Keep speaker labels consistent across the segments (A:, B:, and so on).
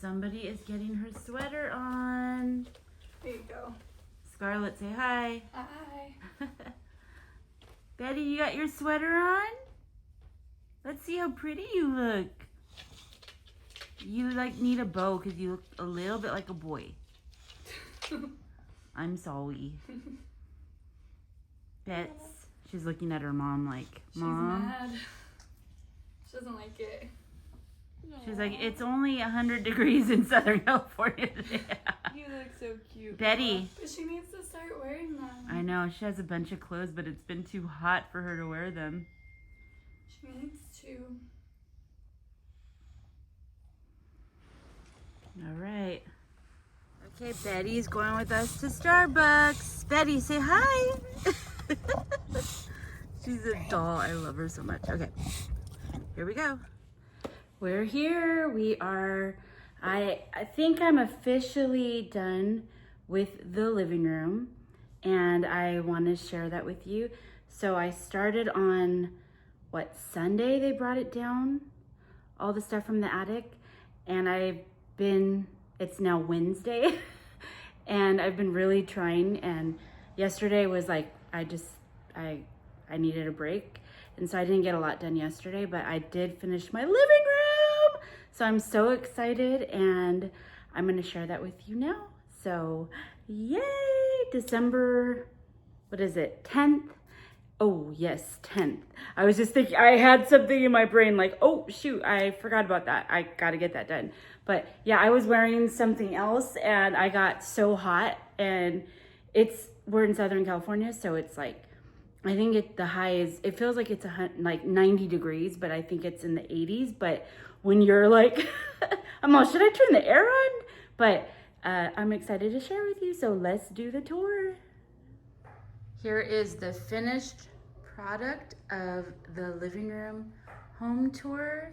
A: Somebody is getting her sweater on.
B: There you go.
A: Scarlett, say hi.
B: Hi.
A: Betty, you got your sweater on? Let's see how pretty you look. You like need a bow because you look a little bit like a boy. I'm sorry. Bets, she's looking at her mom like, Mom.
B: She's mad. She doesn't like it.
A: She's like, it's only 100 degrees in Southern California today.
B: You look so cute.
A: Betty.
B: But she needs to start wearing them.
A: I know, she has a bunch of clothes, but it's been too hot for her to wear them.
B: She needs to.
A: All right. Okay, Betty's going with us to Starbucks. Betty, say hi. She's a doll. I love her so much. Okay, here we go. We're here. We are, I think I'm officially done with the living room, and I want to share that with you. So I started on, Sunday they brought it down, all the stuff from the attic, and it's now Wednesday, and I've been really trying, and yesterday was like, I needed a break, and so I didn't get a lot done yesterday, but I did finish my living room, so I'm so excited, and I'm gonna share that with you now. So, yay, December, 10th? Oh, yes, 10th. I was just thinking, I had something in my brain like, oh, shoot, I forgot about that. I gotta get that done. But yeah, I was wearing something else and I got so hot, and we're in Southern California, so it's like, I think the high is, it feels like it's like 90 degrees, but I think it's in the 80s. But when you're like, I'm all, should I turn the air on? But I'm excited to share with you, so let's do the tour. Here is the finished product of the living room home tour.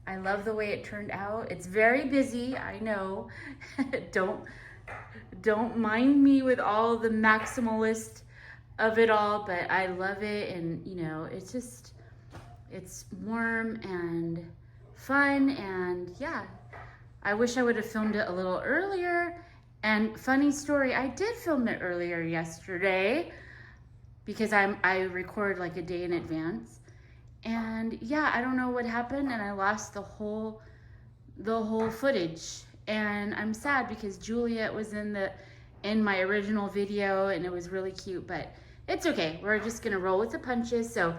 A: I love the way it turned out. It's very busy, I know. Don't mind me with all the maximalist of it all, but I love it, and you know, it's warm and fun, and yeah. I wish I would have filmed it a little earlier. And funny story, I did film it earlier yesterday because I record like a day in advance. And yeah, I don't know what happened, and I lost the whole footage. And I'm sad because Juliet was in my original video, and it was really cute, but it's okay. We're just gonna roll with the punches. So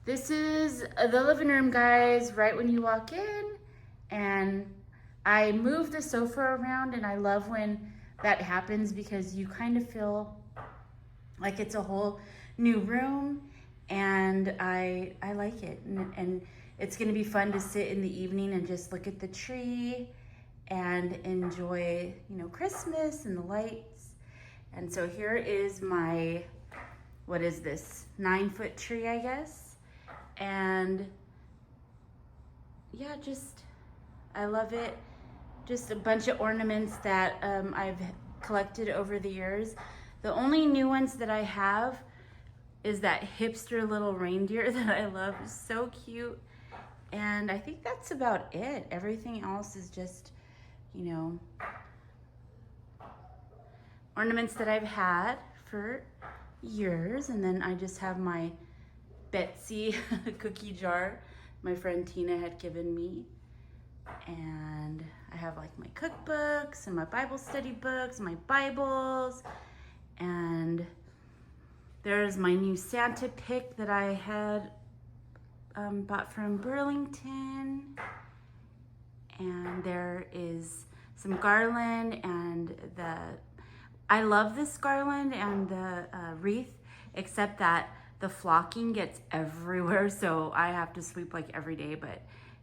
A: this is the living room, guys, right when you walk in. And I moved the sofa around, and I love when that happens because you kind of feel like it's a whole new room, and I like it. And it's gonna be fun to sit in the evening and just look at the tree and enjoy, you know, Christmas and the lights. And so here is my, what is this, 9-foot tree, I guess. And yeah, I love it. Just a bunch of ornaments that I've collected over the years. The only new ones that I have is that hipster little reindeer that I love. It's so cute. And I think that's about it. Everything else is just, you know, ornaments that I've had for years. And then I just have my BETSEY cookie jar my friend Tina had given me. And I have like my cookbooks and my Bible study books, my Bibles, and there's my new Santa pick that I had bought from Burlington, and there is some garland, and I love this garland and the wreath, except that the flocking gets everywhere, so I have to sweep like every day, but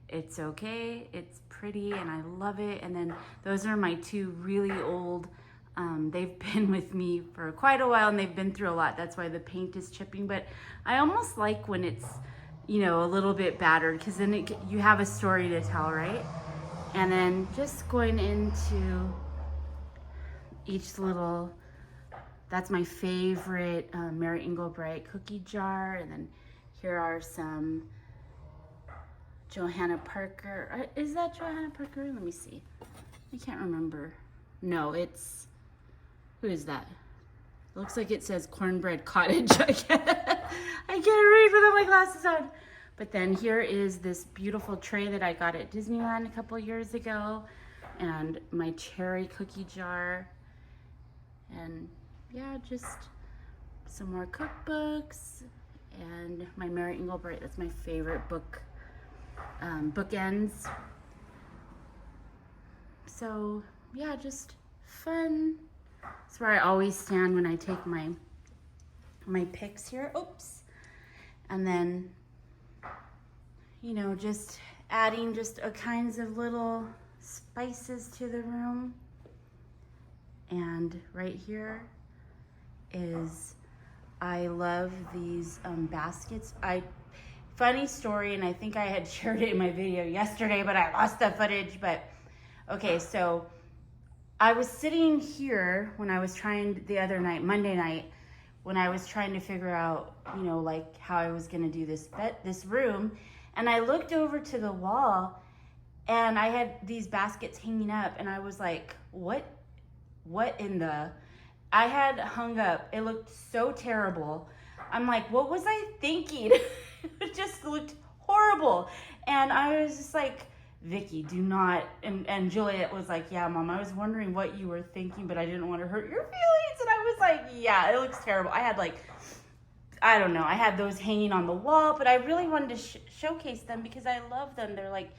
A: it's okay. It's pretty and I love it. And then those are my two really old, they've been with me for quite a while, and they've been through a lot. That's why the paint is chipping, but I almost like when it's, you know, a little bit battered, because then you have a story to tell, right? And then just going into each little, that's my favorite Mary Engelbright cookie jar. And then here are some Johanna Parker. Is that Johanna Parker? Let me see. I can't remember. No, it's, who is that? Looks like it says Cornbread Cottage. I can't read without my glasses on. But then here is this beautiful tray that I got at Disneyland a couple years ago, and my cherry cookie jar, and yeah, just some more cookbooks, and my Mary Engelbreit. That's my favorite book, bookends. So yeah, just fun. That's where I always stand when I take my pics here. Oops. And then, you know, just adding just a kinds of little spices to the room. And right here is, I love these baskets. Funny story, and I think I had shared it in my video yesterday, but I lost the footage. But okay, so I was sitting here when I was trying the other night, Monday night, when I was trying to figure out, you know, like how I was gonna do this room, and I looked over to the wall, and I had these baskets hanging up, and I was like, what in the? I had hung up. It looked so terrible. I'm like, what was I thinking? It just looked horrible, and I was just like, Vicky, do not, and Juliet was like, yeah, Mom, I was wondering what you were thinking, but I didn't want to hurt your feelings. And I was like, yeah, it looks terrible. I had like, I don't know, I had those hanging on the wall, but I really wanted to showcase them because I love them. They're like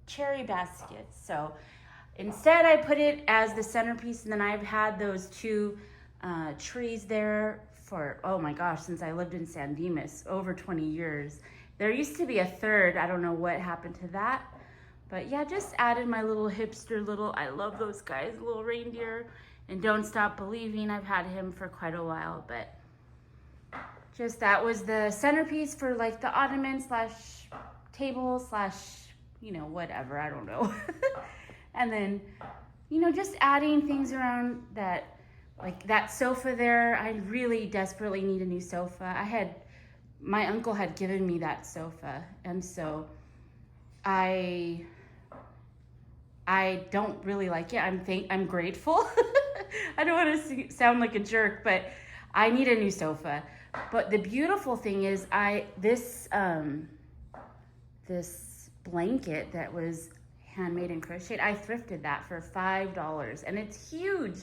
A: cherry baskets. So instead I put it as the centerpiece, and then I've had those two trees there for, oh my gosh, since I lived in San Dimas, over 20 years. There used to be a third. I don't know what happened to that. But yeah, just added my little hipster I love those guys, little reindeer. And Don't Stop Believing, I've had him for quite a while, but just that was the centerpiece for like the ottoman / table / you know, whatever, I don't know. And then, you know, just adding things around that, like that sofa there. I really desperately need a new sofa. My uncle had given me that sofa, and so I don't really like it. I'm grateful. I don't want to sound like a jerk, but I need a new sofa. But the beautiful thing is, this blanket that was handmade and crocheted, I thrifted that for $5, and it's huge,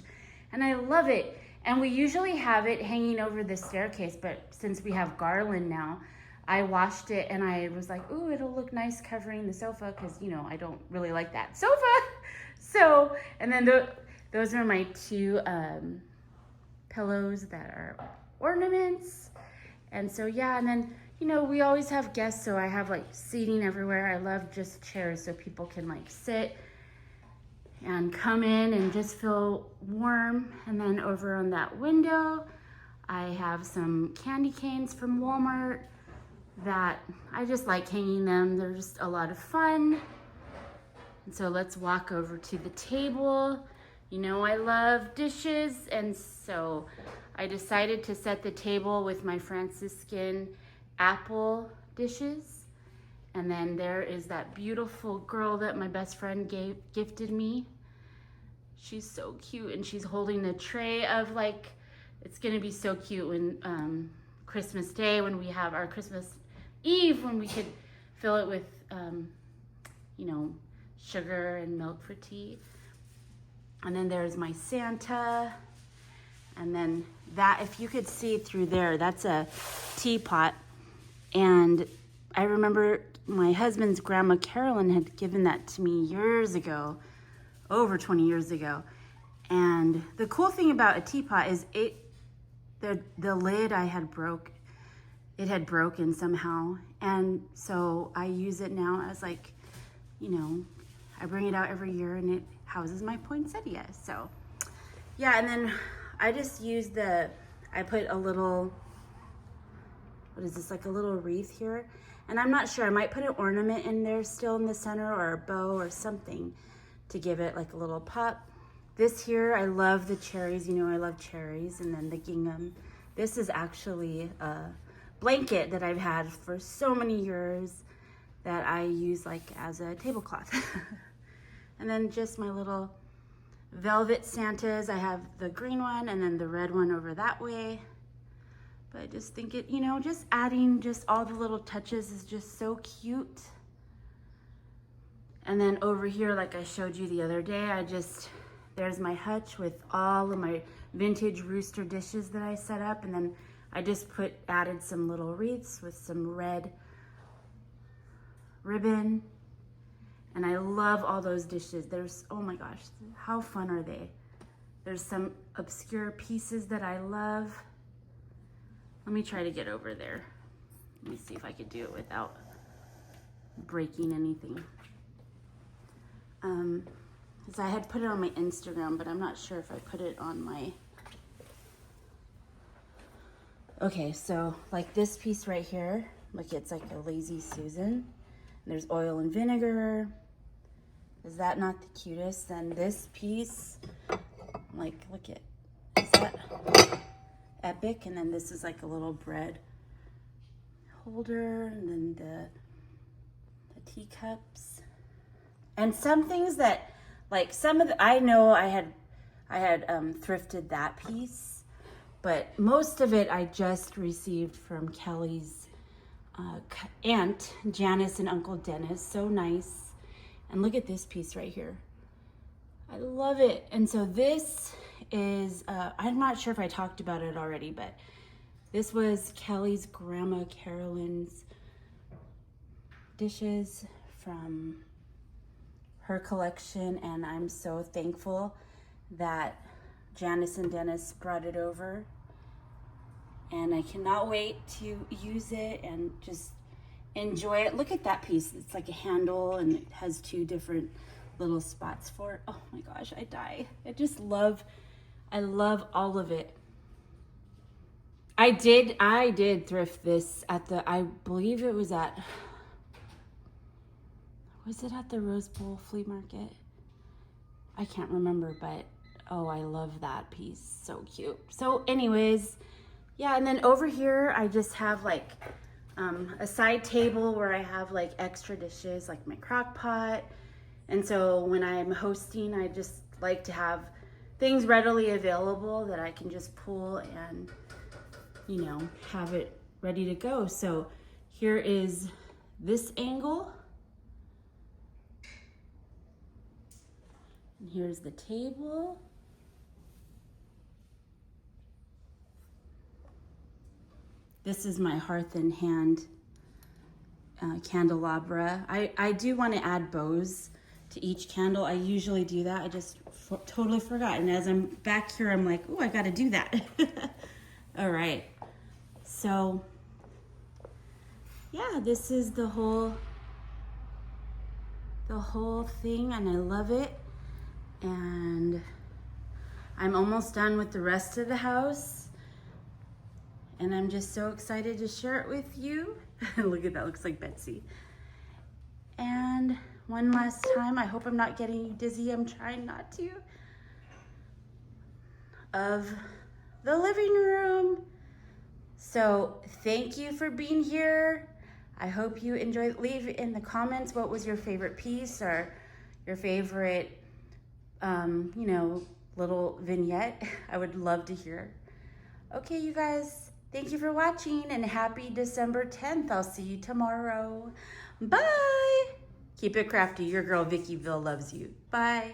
A: and I love it. And we usually have it hanging over the staircase, but since we have garland now, I washed it, and I was like, ooh, it'll look nice covering the sofa, because, you know, I don't really like that sofa. So, and then those are my two pillows that are ornaments. And so, yeah, and then, you know, we always have guests, so I have like seating everywhere. I love just chairs so people can like sit and come in and just feel warm. And then over on that window, I have some candy canes from Walmart that I just like hanging them. They're just a lot of fun. And so let's walk over to the table. You know, I love dishes, and so I decided to set the table with my Franciscan apple dishes. And then there is that beautiful girl that my best friend gifted me. She's so cute, and she's holding a tray of like, it's gonna be so cute when Christmas Day, when we have our Christmas Eve, when we could fill it with, you know, sugar and milk for tea. And then there's my Santa. And then that, if you could see through there, that's a teapot. And I remember my husband's grandma Carolyn had given that to me years ago, over 20 years ago. And the cool thing about a teapot is the lid it had broken somehow. And so I use it now as like, you know, I bring it out every year, and it houses my poinsettia. So yeah, and then I just use I put a little, what is this, like a little wreath here. And I'm not sure, I might put an ornament in there still in the center, or a bow or something to give it like a little pop. This here, I love the cherries. You know, I love cherries. And then the gingham. This is actually a blanket that I've had for so many years that I use like as a tablecloth. And then just my little velvet Santas. I have the green one and then the red one over that way. But I just think it, you know, just adding just all the little touches is just so cute. And then over here, like I showed you the other day, there's my hutch with all of my vintage rooster dishes that I set up. And then I just added some little wreaths with some red ribbon. And I love all those dishes. Oh my gosh, how fun are they? There's some obscure pieces that I love. Let me try to get over there. Let me see if I could do it without breaking anything. Because I had put it on my Instagram, but I'm not sure if I put it on my... Okay, so like this piece right here, look, it's like a Lazy Susan. There's oil and vinegar. Is that not the cutest? Then this piece, like, look at, is that epic? And then this is like a little bread holder, and then the teacups. And some things that, like I know I had thrifted that piece, but most of it I just received from Kelly's aunt, Janice, and Uncle Dennis. So nice. And look at this piece right here. I love it. And so this is, I'm not sure if I talked about it already, but this was Kelly's Grandma Carolyn's dishes from her collection, and I'm so thankful that Janice and Dennis brought it over. And I cannot wait to use it and just enjoy it. Look at that piece. It's like a handle and it has two different little spots for it. Oh my gosh, I die. I love all of it. I did thrift this at I believe it was at the Rose Bowl flea market? I can't remember, but oh, I love that piece. So cute. So anyways, yeah, and then over here, I just have like a side table where I have like extra dishes, like my crock pot. And so when I'm hosting, I just like to have things readily available that I can just pull and, you know, have it ready to go. So here is this angle. And here's the table. This is my hearth and hand candelabra. I do want to add bows to each candle. I usually do that. I just totally forgot. And as I'm back here, I'm like, oh, I got to do that. All right. So, yeah, this is the whole thing, and I love it. And I'm almost done with the rest of the house. And I'm just so excited to share it with you. Look at that, looks like Betsy. And one last time, I hope I'm not getting you dizzy. I'm trying not to. Of the living room. So thank you for being here. I hope you enjoyed. Leave in the comments what was your favorite piece or your favorite, you know, little vignette. I would love to hear. Okay, you guys. Thank you for watching, and happy December 10th. I'll see you tomorrow. Bye. Keep it crafty. Your girl, VICKYVILLE, loves you. Bye.